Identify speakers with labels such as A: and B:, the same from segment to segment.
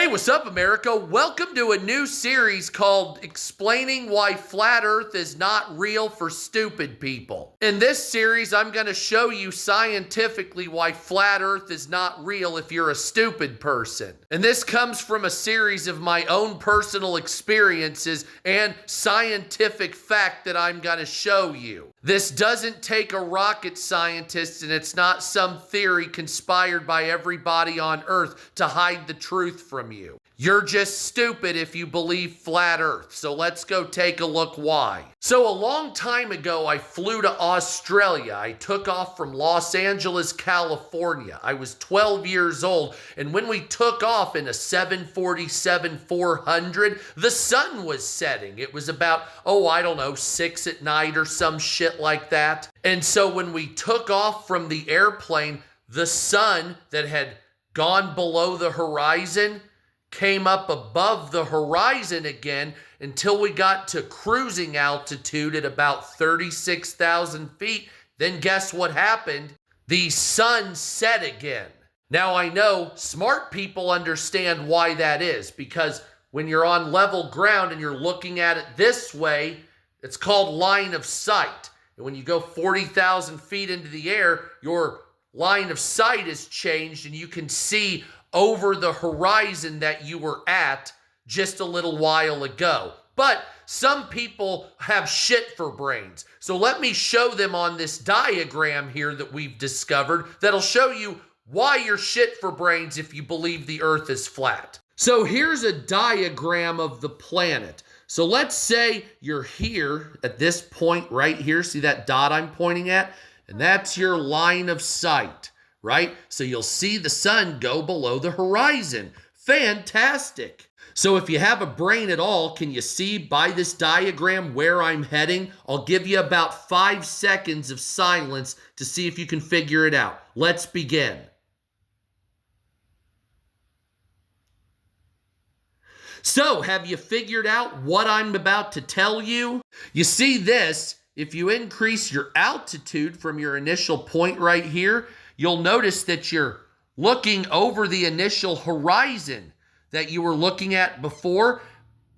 A: Hey, what's up, America? Welcome to a new series called Explaining Why Flat Earth is Not Real for Stupid People. In this series, I'm going to show you scientifically why flat Earth is not real if you're a stupid person. And this comes from a series of my own personal experiences and scientific fact that I'm going to show you. This doesn't take a rocket scientist, and it's not some theory conspired by everybody on Earth to hide the truth from you. You're just stupid if you believe flat Earth. So let's go take a look why. So a long time ago, I flew to Australia. I took off from Los Angeles, California. I was 12 years old, and when we took off in a 747-400, the sun was setting. It was about, 6 at night or some shit like that. And so when we took off from the airplane, the sun that had gone below the horizon came up above the horizon again until we got to cruising altitude at about 36,000 feet. Then guess what happened? The sun set again. Now I know smart people understand why that is, because when you're on level ground and you're looking at it this way, it's called line of sight. And when you go 40,000 feet into the air, your line of sight is changed and you can see over the horizon that you were at just a little while ago. But some people have shit for brains. So let me show them on this diagram here that we've discovered that'll show you why you're shit for brains if you believe the Earth is flat. So here's a diagram of the planet. So let's say you're here at this point right here. See that dot I'm pointing at? And that's your line of sight, right? So you'll see the sun go below the horizon. Fantastic. So if you have a brain at all, can you see by this diagram where I'm heading? I'll give you about 5 seconds of silence to see if you can figure it out. Let's begin. So have you figured out what I'm about to tell you? You see this? If you increase your altitude from your initial point right here, you'll notice that you're looking over the initial horizon that you were looking at before,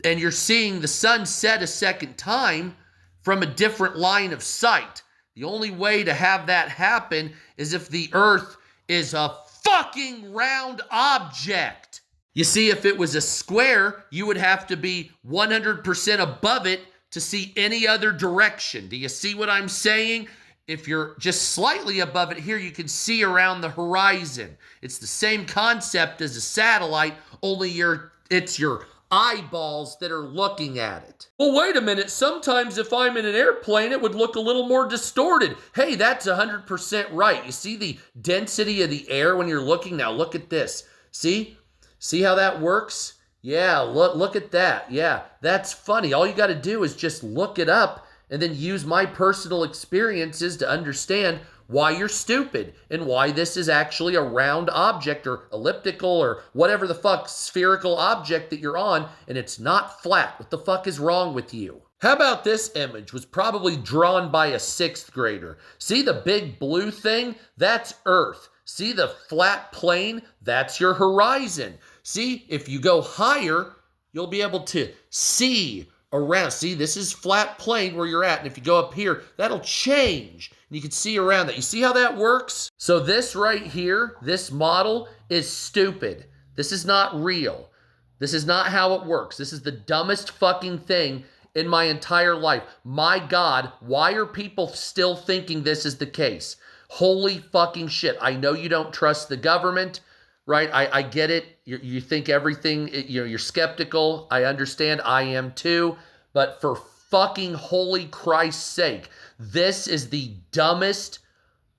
A: and you're seeing the sun set a second time from a different line of sight. The only way to have that happen is if the Earth is a fucking round object. You see, if it was a square, you would have to be 100% above it to see any other direction. Do you see what I'm saying? If you're just slightly above it here, you can see around the horizon. It's the same concept as a satellite, only it's your eyeballs that are looking at it. Well, wait a minute. Sometimes if I'm in an airplane, it would look a little more distorted. Hey, that's 100% right. You see the density of the air when you're looking? Now look at this. See? See how that works? Yeah, look at that. Yeah, that's funny. All you got to do is just look it up and then use my personal experiences to understand why you're stupid and why this is actually a round object or elliptical or whatever the fuck spherical object that you're on, and it's not flat. What the fuck is wrong with you? How about this image? Was probably drawn by a 6th grader. See the big blue thing? That's Earth. See the flat plane? That's your horizon. See, if you go higher, you'll be able to see around. See, this is flat plane where you're at. And if you go up here, that'll change. And you can see around that. You see how that works? So this right here, this model is stupid. This is not real. This is not how it works. This is the dumbest fucking thing in my entire life. My God, why are people still thinking this is the case? Holy fucking shit. I know you don't trust the government, right? I get it. You think everything, you're skeptical. I understand. I am too. But for fucking holy Christ's sake, this is the dumbest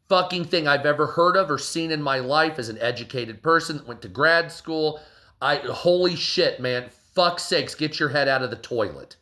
A: fucking thing I've ever heard of or seen in my life as an educated person that went to grad school. Holy shit, man. Fuck's sakes, get your head out of the toilet.